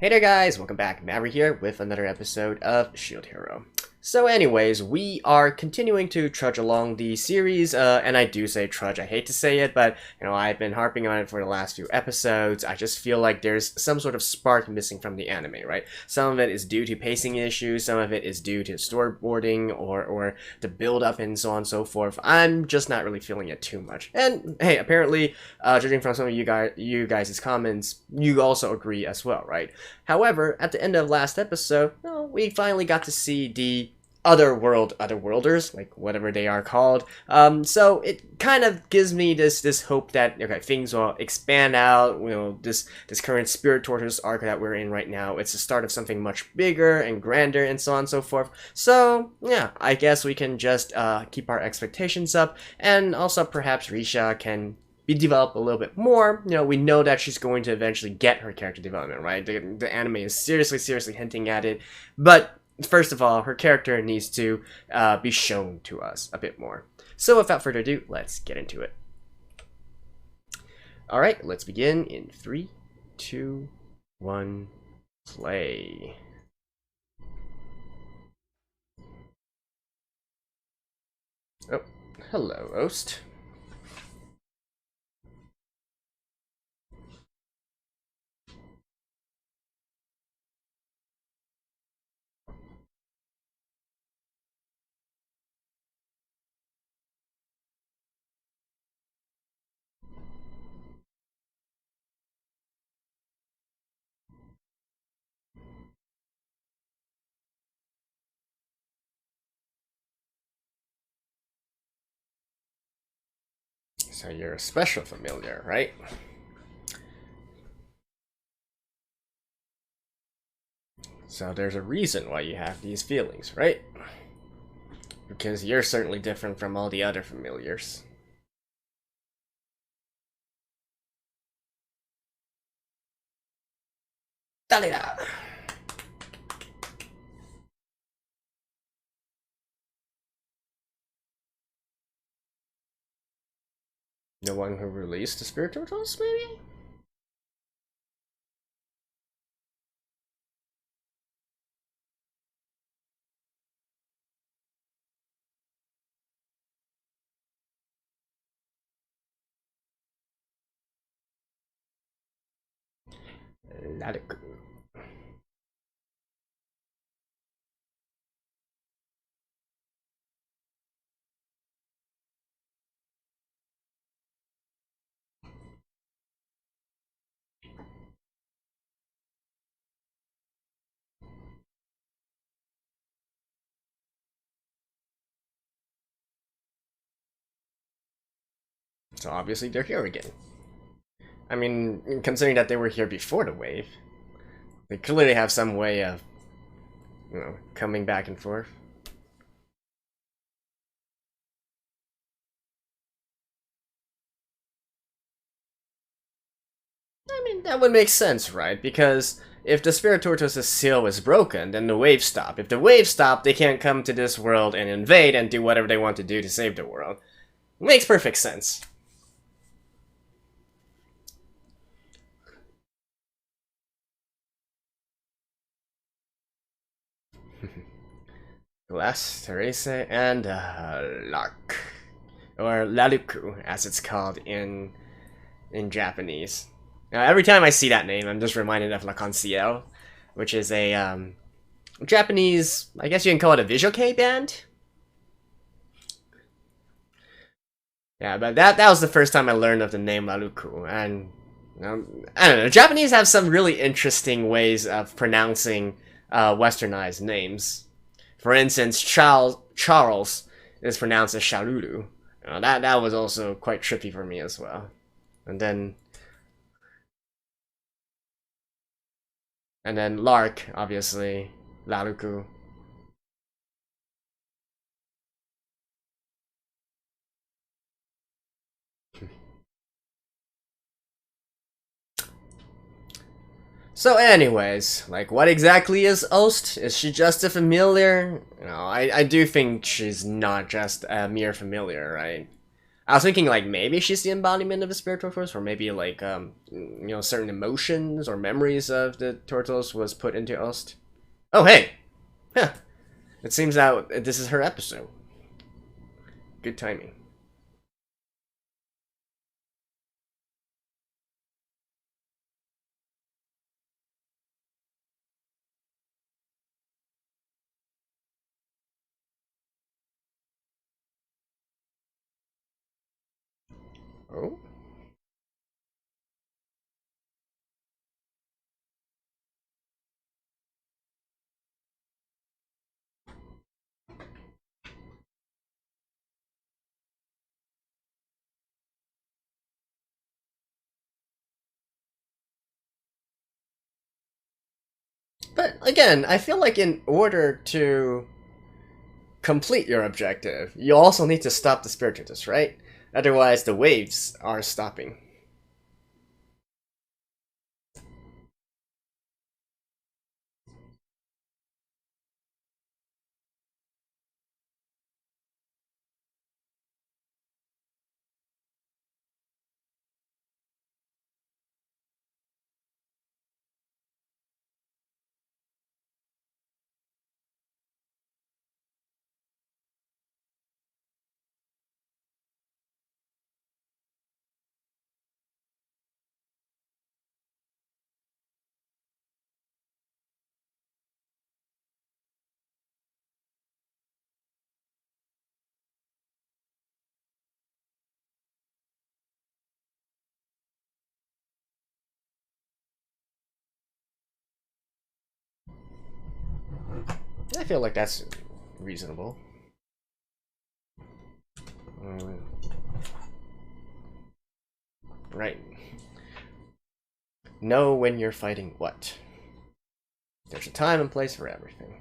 Hey there guys, welcome back. Maverick here with another episode of Shield Hero. So anyways, we are continuing to trudge along the series, and I do say trudge, I hate to say it, but, I've been harping on it for the last few episodes. I just feel like there's some sort of spark missing from the anime, right? Some of it is due to pacing issues, some of it is due to storyboarding, or the build-up and so on and so forth. I'm just not really feeling it too much. And, hey, apparently, judging from some of you guys' comments, you also agree as well, right? However, at the end of last episode, we finally got to see the otherworlders, like whatever they are called. So it kind of gives me this hope that things will expand out. This current Spirit Tortoise arc that we're in right now, it's the start of something much bigger and grander and so on and so forth. So yeah, I guess we can just keep our expectations up, and also perhaps Yuusha can be developed a little bit more. We know that she's going to eventually get her character development, right? The anime is seriously hinting at it, but first of all, her character needs to be shown to us a bit more. So without further ado, let's get into it. Alright, let's begin in 3, 2, 1, play. Oh, hello, Oast. So you're a special familiar, right? So there's a reason why you have these feelings, right? Because you're certainly different from all the other familiars. Dalida! The one who released the Spirit Tortoise, maybe? Nariagari. So obviously they're here again. I mean, considering that they were here before the wave, they clearly have some way of, coming back and forth. I mean, that would make sense, right? Because if the Spirit Tortoise's seal is broken, then the waves stop. If the waves stop, they can't come to this world and invade and do whatever they want to do to save the world. It makes perfect sense. Glass, Teresa, and Lark. Or Laluku, as it's called in Japanese. Now, every time I see that name, I'm just reminded of La Concierge, which is a Japanese, I guess you can call it a visual kei band? Yeah, but that was the first time I learned of the name Laluku, and I don't know, Japanese have some really interesting ways of pronouncing westernized names. For instance, Charles is pronounced as Sharuru. That was also quite trippy for me as well. And then Lark, obviously, Laluku. So anyways, like, what exactly is Oast? Is she just a familiar? I do think she's not just a mere familiar, right? I was thinking like maybe she's the embodiment of the spirit tortoise, or maybe like certain emotions or memories of the tortoise was put into Ost. Oh hey, huh. It seems that this is her episode. Good timing. Oh. But again, I feel like in order to complete your objective, you also need to stop the spirit tortoise, right? Otherwise, the waves are stopping. I feel like that's reasonable. Right. Know when you're fighting what. There's a time and place for everything.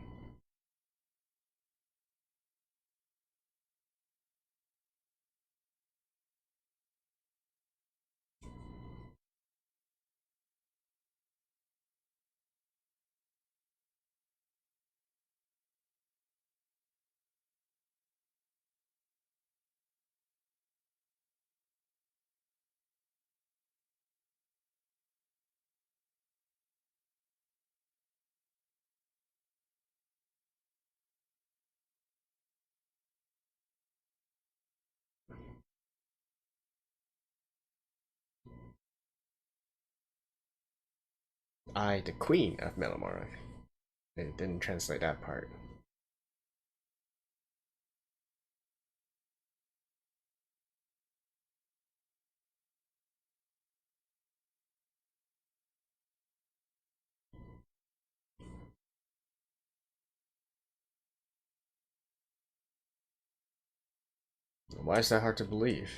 I, the queen of Melamora. It didn't translate that part. Why is that hard to believe?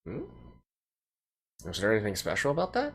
Hmm? Was there anything special about that?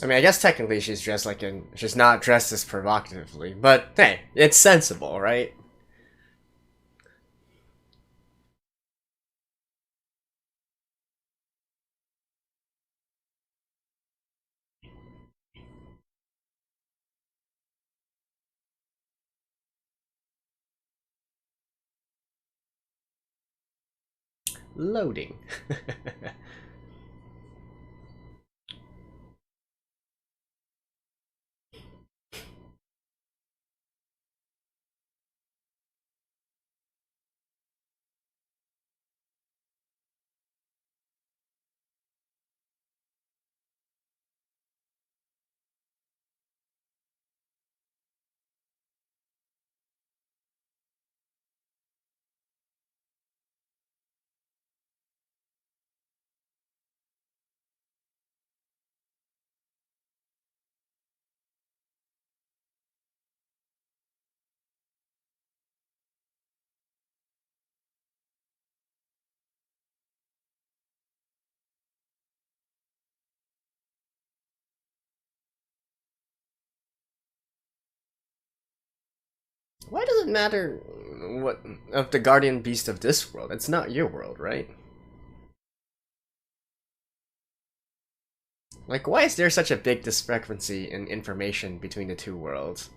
I mean, I guess technically she's dressed like in. She's not dressed as provocatively, but hey, it's sensible, right? Loading. Why does it matter what of the guardian beast of this world? It's not your world, right? Like, why is there such a big discrepancy in information between the two worlds?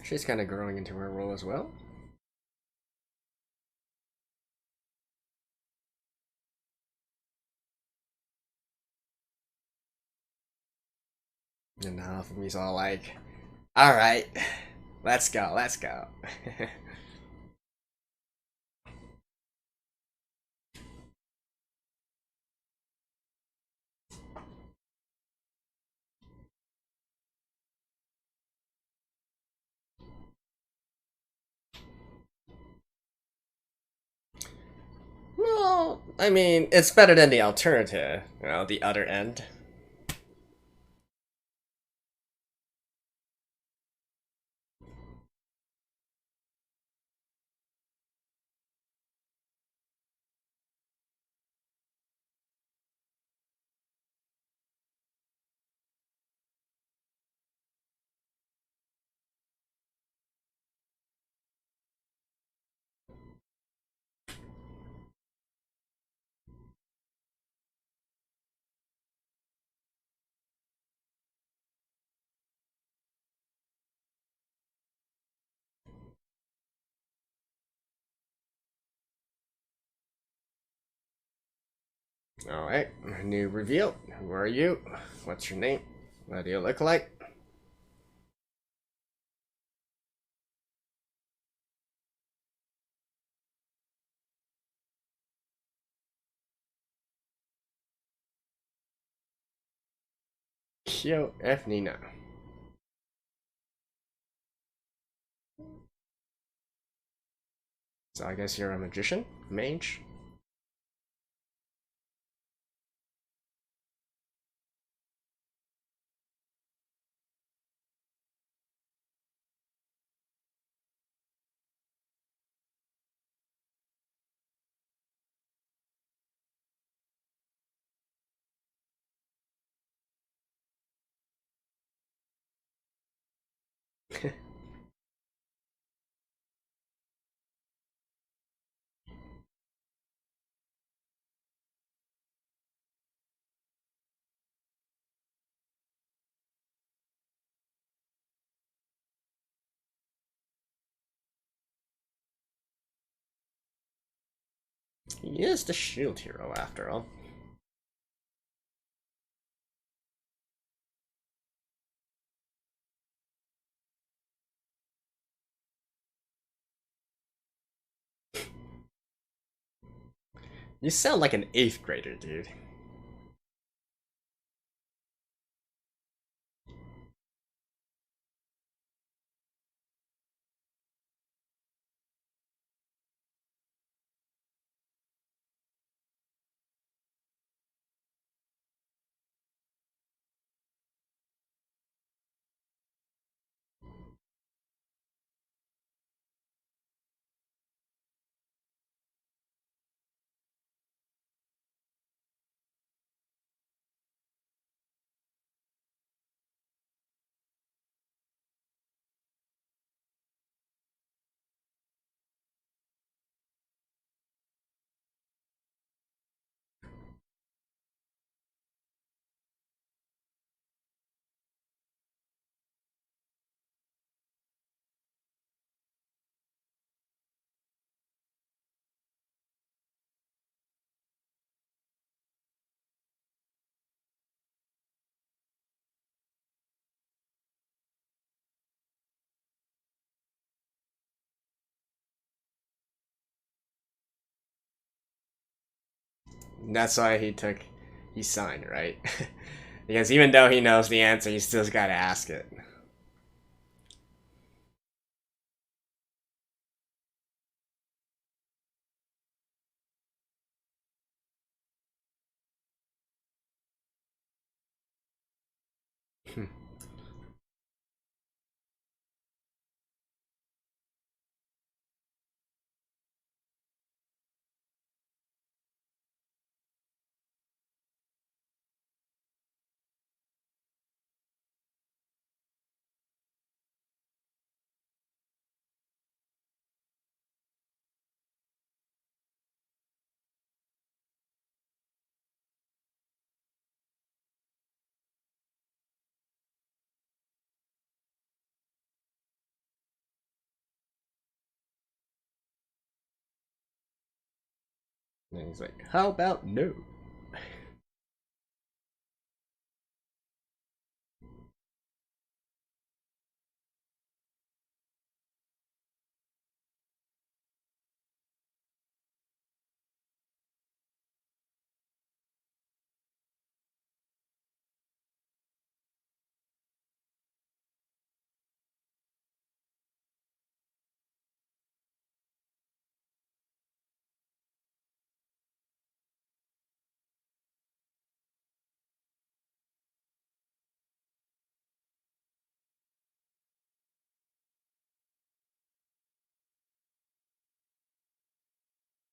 She's kind of growing into her role as well. And Hafumi's all like, alright, let's go, let's go. Well, I mean, it's better than the alternative, you know, the other end. Alright, new reveal. Who are you? What's your name? What do you look like? Kyo F. Nina. So I guess you're a magician? Mage? He is the shield hero, after all. You sound like an 8th grader, dude. That's why he signed, right? Because even though he knows the answer, he still's gotta ask it. And he's like, how about no?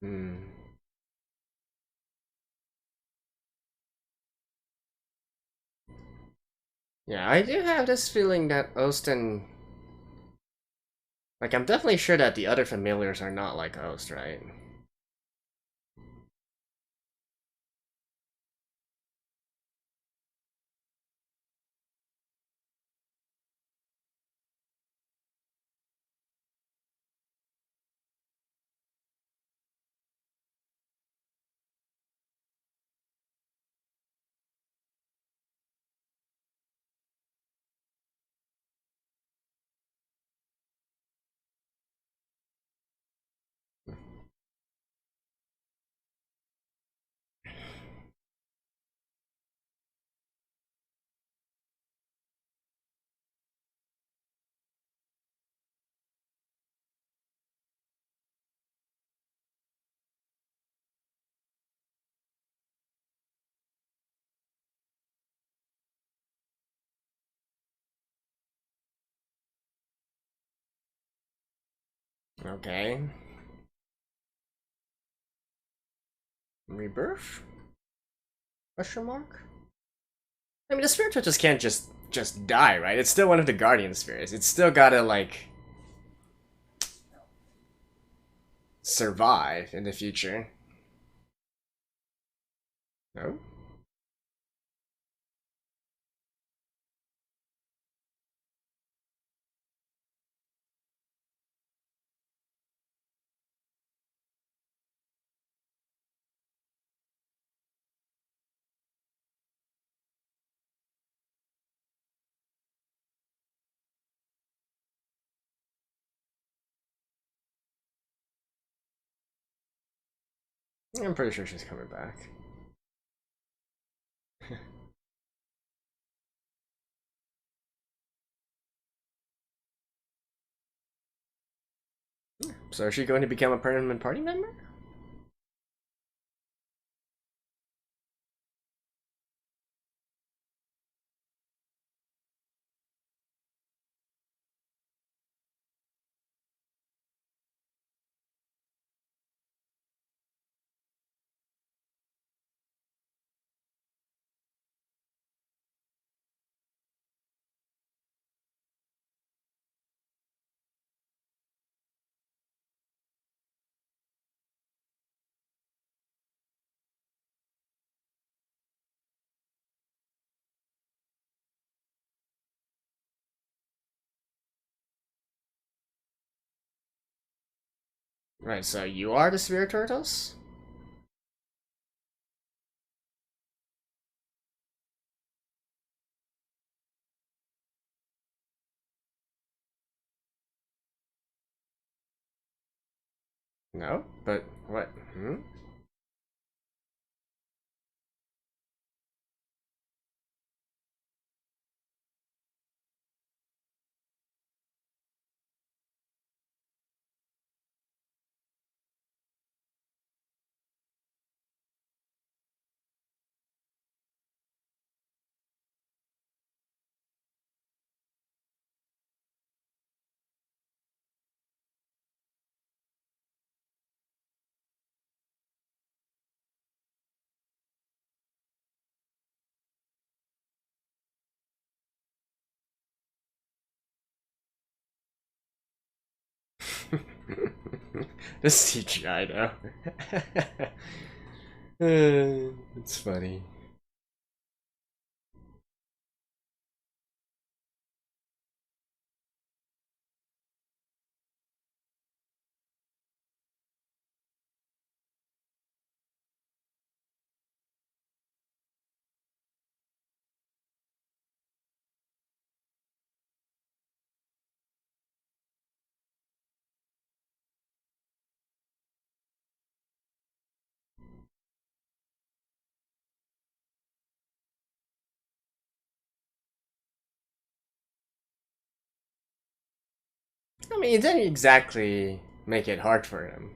Hmm. Yeah, I do have this feeling that Osten. Like, I'm definitely sure that the other familiars are not like Ost, right? Okay. Rebirth? Question mark? I mean, the spiritual just can't just die, right? It's still one of the guardian spirits. It's still gotta like survive in the future. No? I'm pretty sure she's coming back. So is she going to become a permanent party member? Right, so you are the Spirit Tortoise? No? But what? Hmm? The CGI though. It's funny. I mean, it didn't exactly make it hard for him.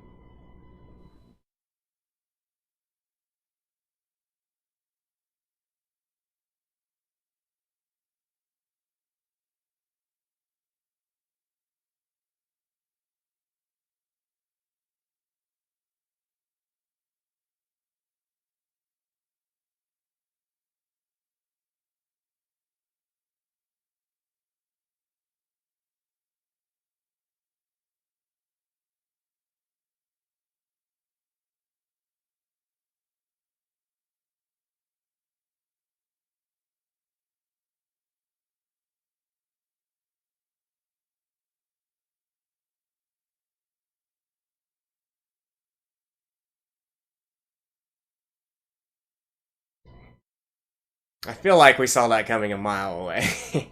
I feel like we saw that coming a mile away.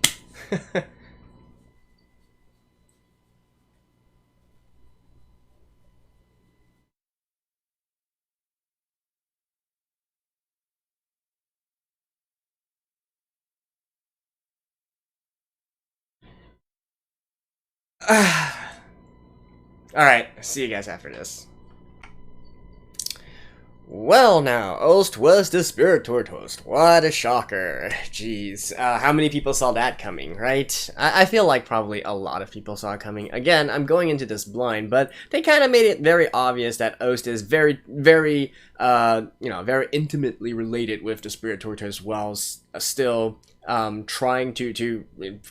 Alright, see you guys after this. Well now, Ost was the Spirit Tortoise. What a shocker. Jeez. How many people saw that coming, right? I feel like probably a lot of people saw it coming. Again, I'm going into this blind, but they kind of made it very obvious that Ost is very, very, very intimately related with the Spirit Tortoise while still trying to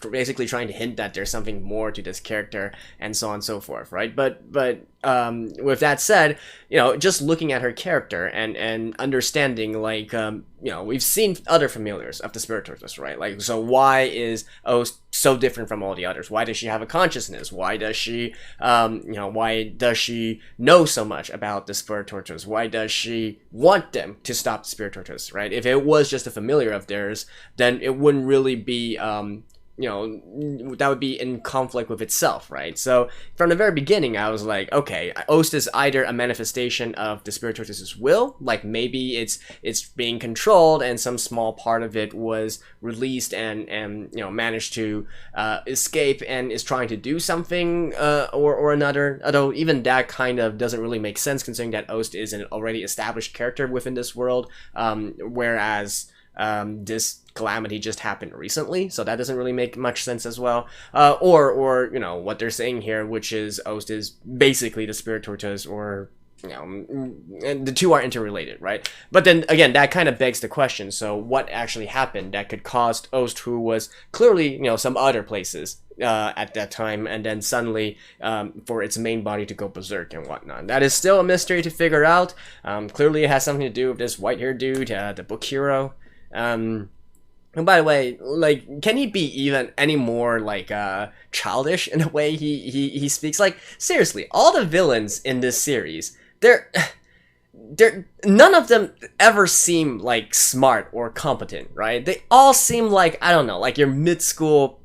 basically trying to hint that there's something more to this character and so on and so forth, right? But with that said, just looking at her character and understanding, like, we've seen other familiars of the Spirit Tortoise, right? Like, so why is Ost so different from all the others? Why does she have a consciousness? Why does she, why does she know so much about the Spirit Tortoise? Why does she want them to stop the Spirit Tortoise, right? If it was just a familiar of theirs, then it wouldn't really be, that would be in conflict with itself, right? So from the very beginning, I was like, okay, Ost is either a manifestation of the Spirit Tortoise's will, like maybe it's being controlled and some small part of it was released and managed to escape and is trying to do something or another. Although even that kind of doesn't really make sense considering that Ost is an already established character within this world, whereas this calamity just happened recently, so that doesn't really make much sense as well. Or what they're saying here, which is Ost is basically the Spirit Tortoise, or and the two are interrelated, right? But then again, that kind of begs the question: so what actually happened that could cause Ost, who was clearly some other places at that time, and then suddenly for its main body to go berserk and whatnot? That is still a mystery to figure out. Clearly, it has something to do with this white-haired dude, the book hero. And by the way, like, can he be even any more, like, childish in the way he speaks? Like, seriously, all the villains in this series, they're none of them ever seem, like, smart or competent, right? They all seem like, I don't know, like your mid-school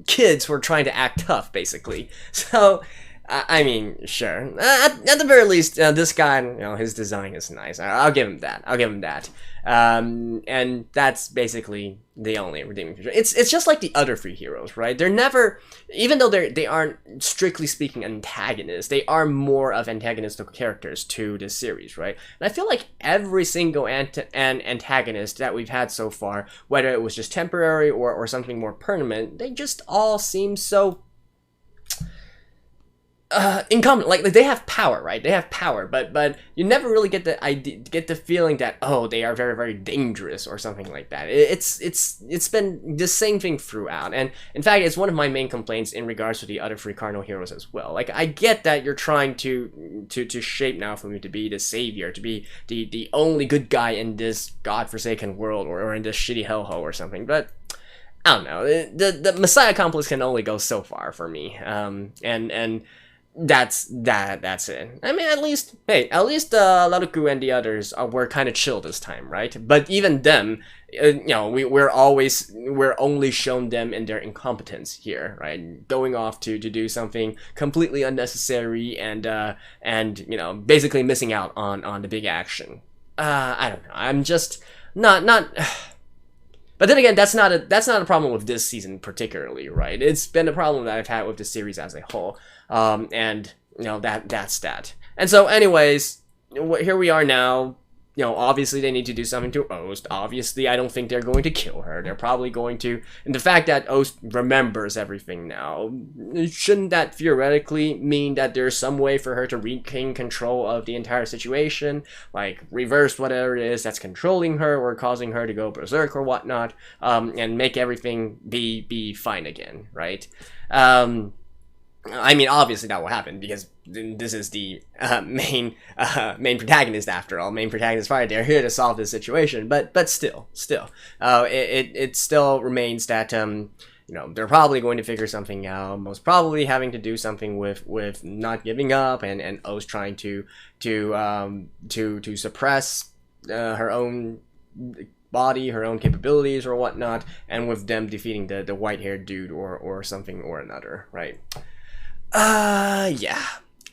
kids who are trying to act tough, basically. So, I mean, sure. At the very least, this guy, his design is nice. I'll give him that. I'll give him that. And that's basically the only redeeming feature. It's just like the other three heroes, right? They're never, even though they aren't strictly speaking antagonists, they are more of antagonistic characters to this series, right? And I feel like every single antagonist that we've had so far, whether it was just temporary or something more permanent, they just all seem so incompetent. Like they have power, right? They have power, but you never really get the feeling that, oh, they are very, very dangerous or something like that. It's been the same thing throughout, and in fact, it's one of my main complaints in regards to the other three cardinal heroes as well. Like, I get that you're trying to shape Naofumi to be the savior, to be the only good guy in this godforsaken world, or in this shitty hellhole or something, but I don't know. The Messiah complex can only go so far for me, and that's it. I mean, at least Laruku and the others were kind of chill this time, right? But even them, we're only shown them in their incompetence here, right? Going off to do something completely unnecessary and basically missing out on the big action. I don't know. I'm just not. But then again, that's not a problem with this season particularly, right? It's been a problem that I've had with the series as a whole, and that's that. And so, anyways, here we are now. Obviously they need to do something to Ost. Obviously, I don't think they're going to kill her. They're probably going to, and the fact that Ost remembers everything now, shouldn't that theoretically mean that there's some way for her to regain control of the entire situation, like reverse whatever it is that's controlling her or causing her to go berserk or whatnot, and make everything be fine again, right? I mean, obviously that will happen because this is the main protagonist after all. Main protagonist fight. They're here to solve this situation, but still, it still remains that they're probably going to figure something out. Most probably having to do something with not giving up and O's trying to suppress her own body, her own capabilities or whatnot, and with them defeating the white-haired dude or something or another, right? Yeah.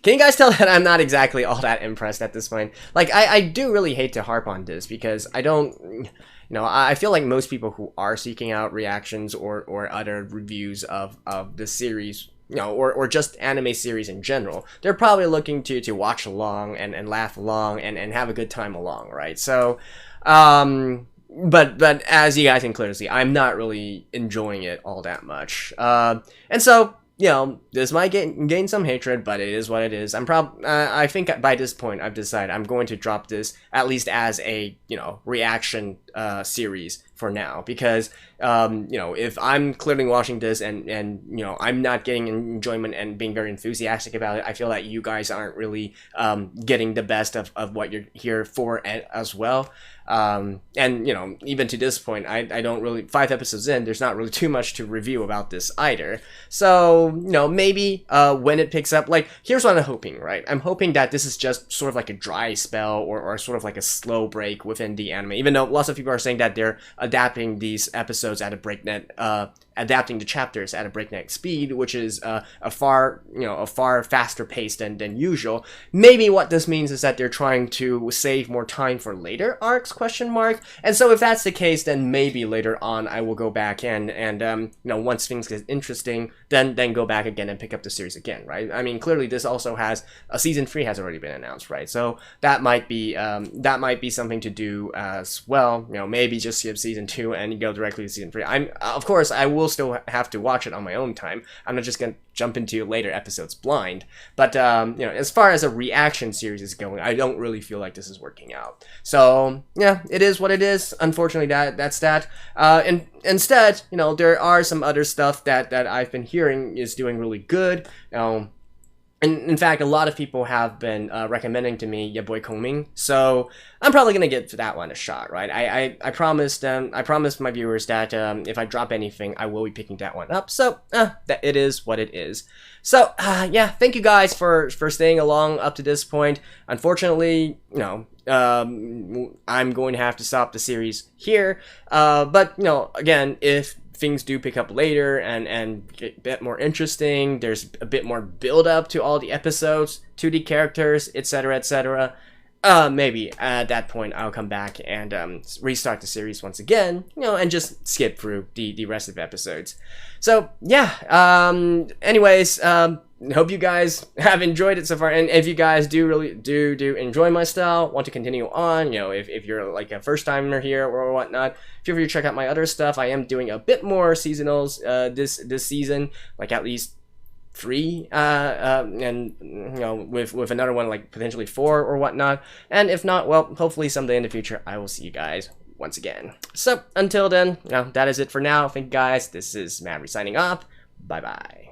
Can you guys tell that I'm not exactly all that impressed at this point? Like, I do really hate to harp on this because I don't, I feel like most people who are seeking out reactions or other reviews of the series, or just anime series in general, they're probably looking to watch along and laugh along and have a good time along, right? So, but as you guys can clearly see, I'm not really enjoying it all that much. And so, this might gain some hatred, but it is what it is. I think by this point I've decided I'm going to drop this at least as a, reaction series for now, because if I'm clearly watching this and I'm not getting enjoyment and being very enthusiastic about it, I feel that you guys aren't really getting the best of what you're here for as well. And even to this point, I don't really, 5 episodes in, there's not really too much to review about this either. So maybe when it picks up, like, here's what I'm hoping, right? I'm hoping that this is just sort of like a dry spell or sort of like a slow break within the anime, even though lots of people are saying that they're adapting these episodes at a breakneck, adapting the chapters at a breakneck speed, which is a far faster pace than usual. Maybe what this means is that they're trying to save more time for later arcs, ? And so if that's the case, then maybe later on I will go back and once things get interesting, then go back again and pick up the series again, right? I mean, clearly this also has a season 3 has already been announced, right? So that might be something to do as well. Maybe just skip season 2 and go directly to season 3. Of course I will still have to watch it on my own time. I'm not just gonna jump into later episodes blind. But as far as a reaction series is going, I don't really feel like this is working out. So yeah, it is what it is. Unfortunately, that's that. And instead, there are some other stuff that I've been hearing is doing really good. And in fact, a lot of people have been recommending to me Ya Boy Kongming, so I'm probably gonna give that one a shot, right? I promised my viewers that if I drop anything, I will be picking that one up. So that it is what it is. So yeah, thank you guys for staying along up to this point. Unfortunately, I'm going to have to stop the series here. But again, if things do pick up later and get a bit more interesting, there's a bit more build up to all the episodes, to the characters, etc., maybe at that point I'll come back and restart the series once again, and just skip through the rest of the episodes. So yeah, anyways, hope you guys have enjoyed it so far, and if you guys do really do enjoy my style, want to continue on, if you're like a first timer here or whatnot, feel free to check out my other stuff. I am doing a bit more seasonals this season, like at least 3, and you know, with another one like potentially 4 or whatnot. And if not, well, hopefully someday in the future I will see you guys once again. So until then, you know, that is it for now. Thank you guys. This is Maverick signing off. Bye bye.